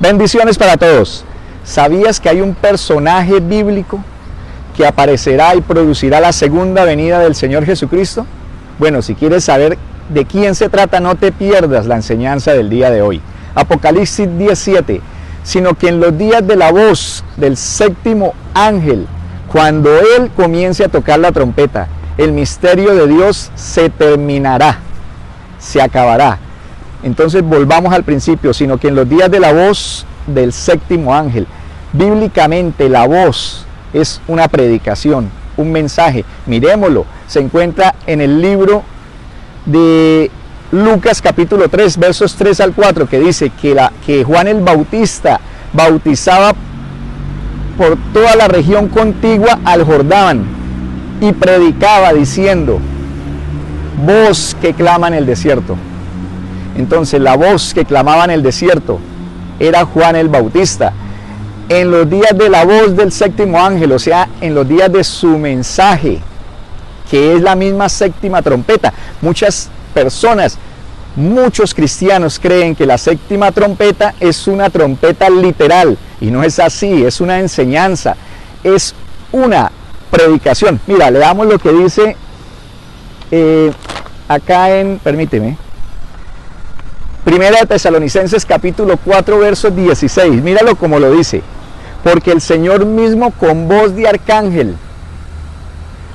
Bendiciones para todos. ¿Sabías que hay un personaje bíblico que aparecerá y producirá la segunda venida del Señor Jesucristo? Bueno, si quieres saber de quién se trata, no te pierdas la enseñanza del día de hoy. Apocalipsis 17, sino que en los días de la voz del séptimo ángel, cuando él comience a tocar la trompeta, el misterio de Dios se terminará, se acabará. Entonces volvamos al principio, sino que en los días de la voz del séptimo ángel, bíblicamente la voz es una predicación, un mensaje. Miremoslo, se encuentra en el libro de Lucas capítulo 3, versos 3 al 4, que dice que Juan el Bautista bautizaba por toda la región contigua al Jordán y predicaba diciendo: voz que clama en el desierto. Entonces la voz que clamaba en el desierto era Juan el Bautista. En los días de la voz del séptimo ángel, o sea, en los días de su mensaje, que es la misma séptima trompeta, muchas personas, muchos cristianos creen que la séptima trompeta es una trompeta literal, y no es así, es una enseñanza, es una predicación. Mira, leamos lo que dice acá en, permíteme, Primera de Tesalonicenses capítulo 4, verso 16, míralo como lo dice: porque el Señor mismo con voz de arcángel,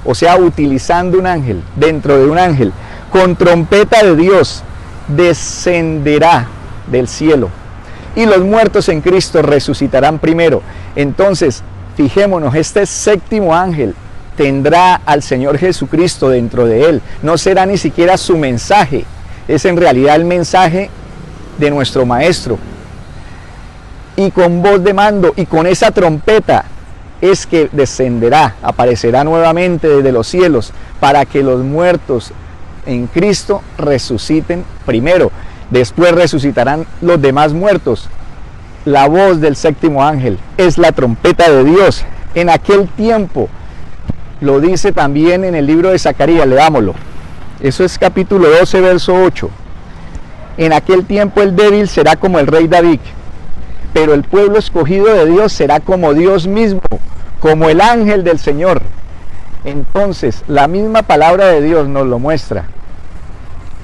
o sea, utilizando un ángel, dentro de un ángel, con trompeta de Dios, descenderá del cielo, y los muertos en Cristo resucitarán primero. Entonces, fijémonos, este séptimo ángel tendrá al Señor Jesucristo dentro de él. No será ni siquiera su mensaje, es en realidad el mensaje de nuestro Maestro. Y con voz de mando y con esa trompeta es que descenderá, aparecerá nuevamente desde los cielos, para que los muertos en Cristo resuciten primero. Después resucitarán los demás muertos. La voz del séptimo ángel es la trompeta de Dios. En aquel tiempo, lo dice también en el libro de Zacarías, leámoslo. Eso es capítulo 12, verso 8. En aquel tiempo el débil será como el rey David, pero el pueblo escogido de Dios será como Dios mismo, como el ángel del Señor. Entonces, la misma palabra de Dios nos lo muestra,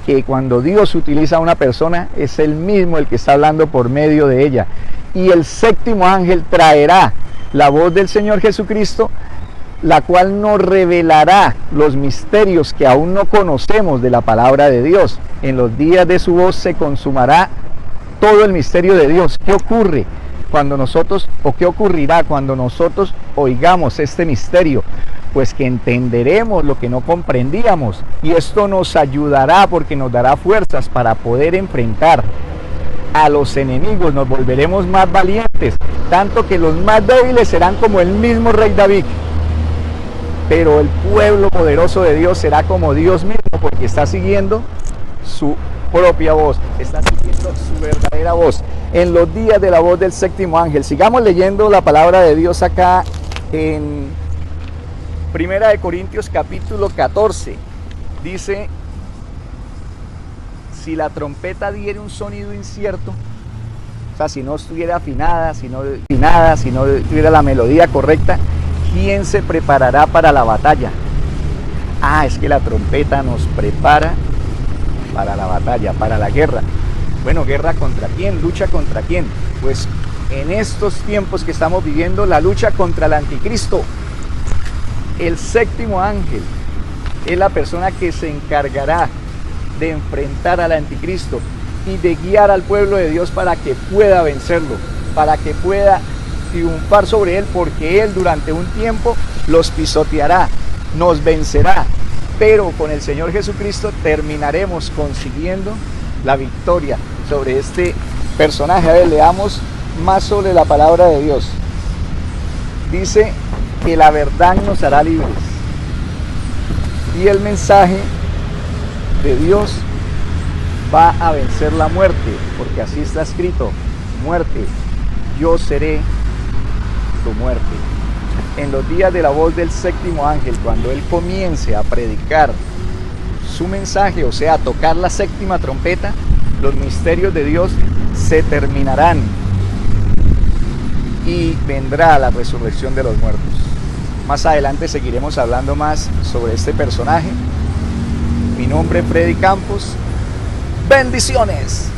que cuando Dios utiliza a una persona, es Él mismo el que está hablando por medio de ella. Y el séptimo ángel traerá la voz del Señor Jesucristo, la cual nos revelará los misterios que aún no conocemos de la palabra de Dios. En los días de su voz se consumará todo el misterio de Dios. ¿Qué ocurre cuando nosotros, o qué ocurrirá cuando nosotros oigamos este misterio? Pues que entenderemos lo que no comprendíamos, y esto nos ayudará porque nos dará fuerzas para poder enfrentar a los enemigos. Nos volveremos más valientes, tanto que los más débiles serán como el mismo rey David, pero el pueblo poderoso de Dios será como Dios mismo, porque está siguiendo su propia voz, está siguiendo su verdadera voz. En los días de la voz del séptimo ángel, sigamos leyendo la palabra de Dios acá en Primera de Corintios capítulo 14. Dice: si la trompeta diere un sonido incierto, o sea, si no estuviera afinada, si no tuviera la melodía correcta, ¿quién se preparará para la batalla? Es que la trompeta nos prepara para la batalla, para la guerra. Bueno, ¿guerra contra quién? ¿Lucha contra quién? Pues en estos tiempos que estamos viviendo, la lucha contra el anticristo. El séptimo ángel es la persona que se encargará de enfrentar al anticristo y de guiar al pueblo de Dios para que pueda vencerlo, para que pueda triunfar sobre él, porque él durante un tiempo los pisoteará, nos vencerá, pero con el Señor Jesucristo terminaremos consiguiendo la victoria sobre este personaje. A ver, leamos más sobre la palabra de Dios. Dice que la verdad nos hará libres, y el mensaje de Dios va a vencer la muerte, porque así está escrito: muerte, yo seré tu muerte. En los días de la voz del séptimo ángel, cuando él comience a predicar su mensaje, o sea, a tocar la séptima trompeta, los misterios de Dios se terminarán. y vendrá la resurrección de los muertos. Más adelante seguiremos hablando más sobre este personaje. Mi nombre es Freddy Campos. Bendiciones.